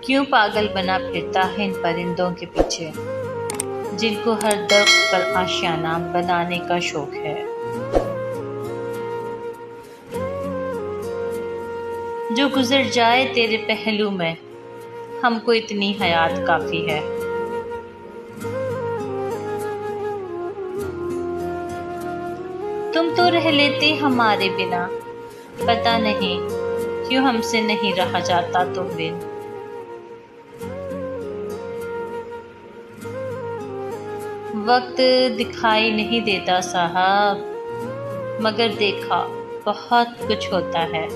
کیوں پاگل بنا پھرتا ہے ان پرندوں کے پیچھے، جن کو ہر درخت پر آشیانہ بنانے کا شوق ہے۔ جو گزر جائے تیرے پہلو میں، ہم کو اتنی حیات کافی ہے۔ تم تو رہ لیتے ہمارے بنا، پتہ نہیں کیوں ہم سے نہیں رہا جاتا تم بن۔ وقت دکھائی نہیں دیتا صاحب، مگر دیکھا بہت کچھ ہوتا ہے۔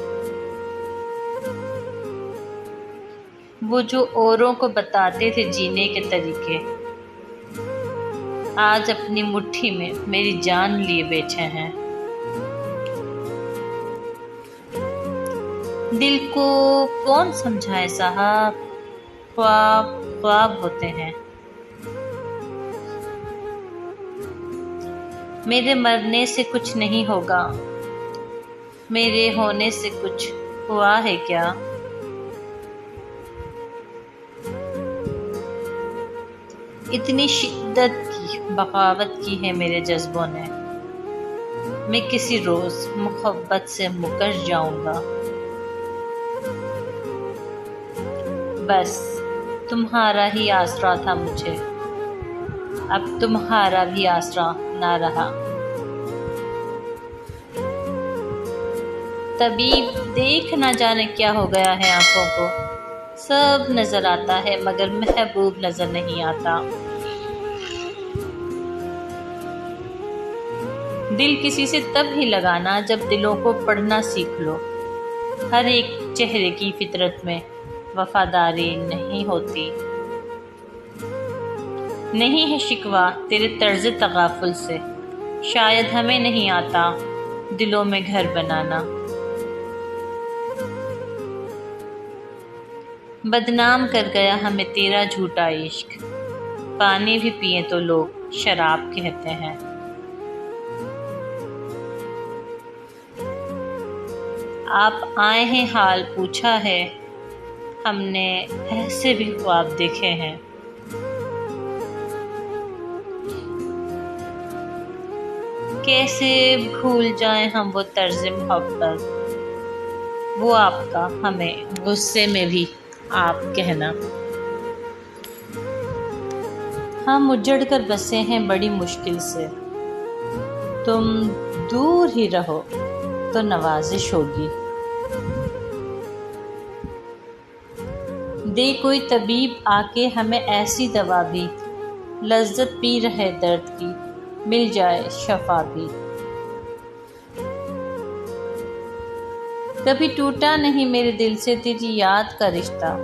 وہ جو اوروں کو بتاتے تھے جینے کے طریقے، آج اپنی مٹھی میں میری جان لیے بیٹھے ہیں۔ دل کو کون سمجھائے صاحب، خواب خواب ہوتے ہیں۔ میرے مرنے سے کچھ نہیں ہوگا، میرے ہونے سے کچھ ہوا ہے کیا؟ اتنی شدت کی بغاوت کی ہے میرے جذبوں نے، میں کسی روز محبت سے مکر جاؤں گا۔ بس تمہارا ہی آسرا تھا مجھے، اب تمہارا بھی آسرا نہ رہا۔ طبیب دیکھ نہ جانے کیا ہو گیا ہے آنکھوں کو، سب نظر آتا ہے مگر محبوب نظر نہیں آتا۔ دل کسی سے تب ہی لگانا جب دلوں کو پڑھنا سیکھ لو۔ ہر ایک چہرے کی فطرت میں وفاداری نہیں ہوتی۔ نہیں ہے شکوہ تیرے طرز تغافل سے، شاید ہمیں نہیں آتا دلوں میں گھر بنانا۔ بدنام کر گیا ہمیں تیرا جھوٹا عشق، پانی بھی پئیں تو لوگ شراب کہتے ہیں۔ آپ آئے ہیں حال پوچھا ہے، ہم نے ایسے بھی خواب دیکھے ہیں۔ کیسے بھول جائیں ہم وہ طرز محبت، وہ آپ کا ہمیں غصے میں بھی آپ کہنا۔ ہم اجڑ کر بسے ہیں بڑی مشکل سے، تم دور ہی رہو تو نوازش ہوگی۔ دے کوئی طبیب آ کے ہمیں ایسی دوا بھی، لذت پی رہے درد کی مل جائے شفا بھی۔ کبھی ٹوٹا نہیں میرے دل سے تیری یاد کا رشتہ،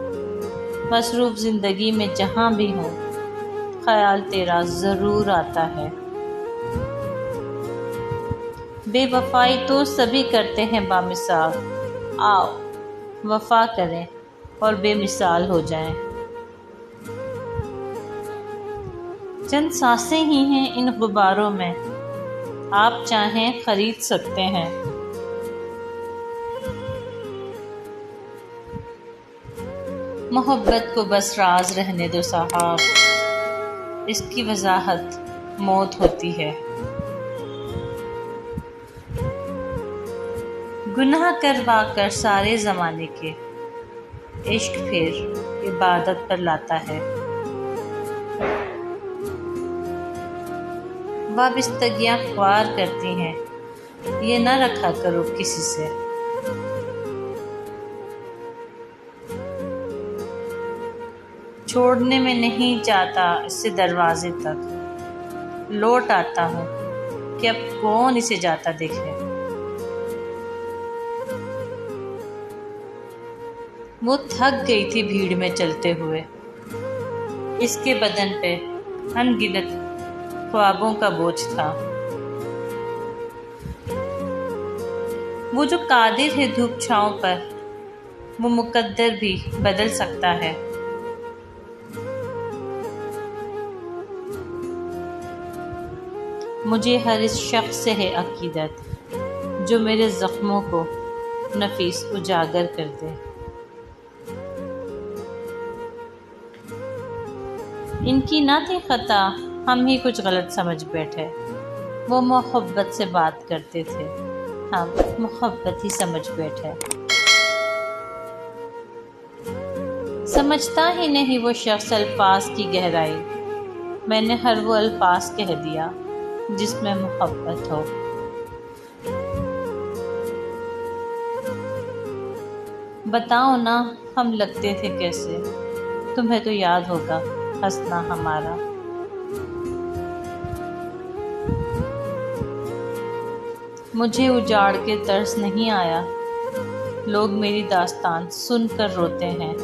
مصروف زندگی میں جہاں بھی ہوں خیال تیرا ضرور آتا ہے۔ بے وفائی تو سبھی کرتے ہیں بامثال، آؤ وفا کریں اور بے مثال ہو جائیں۔ چند سانسیں ہی ہیں ان غباروں میں، آپ چاہیں خرید سکتے ہیں۔ محبت کو بس راز رہنے دو صاحب، اس کی وضاحت موت ہوتی ہے۔ گناہ کروا کر سارے زمانے کے، عشق پھر عبادت پر لاتا ہے۔ وابستگیاں خوار کرتی ہیں، یہ نہ رکھا کرو کسی سے۔ چھوڑنے میں نہیں چاہتا اسے دروازے تک، لوٹ آتا ہوں کہ اب کون اسے جاتا دیکھے۔ وہ تھک گئی تھی بھیڑ میں چلتے ہوئے، اس کے بدن پہ ان گنت خوابوں کا بوجھ تھا۔ وہ جو قادر ہے دھوپ چھاؤں پر، وہ مقدر بھی بدل سکتا ہے۔ مجھے ہر اس شخص سے ہے عقیدت جو میرے زخموں کو نفیس اجاگر کر دے۔ ان کی نہ تھی خطا، ہم ہی کچھ غلط سمجھ بیٹھے۔ وہ محبت سے بات کرتے تھے، ہم محبت ہی سمجھ بیٹھے۔ سمجھتا ہی نہیں وہ شخص الفاظ کی گہرائی، میں نے ہر وہ الفاظ کہہ دیا جس میں محبت ہو۔ بتاؤ نا ہم لگتے تھے کیسے، تمہیں تو یاد ہوگا ہنسنا ہمارا۔ مجھے اجاڑ کے ترس نہیں آیا، لوگ میری داستان سن کر روتے ہیں۔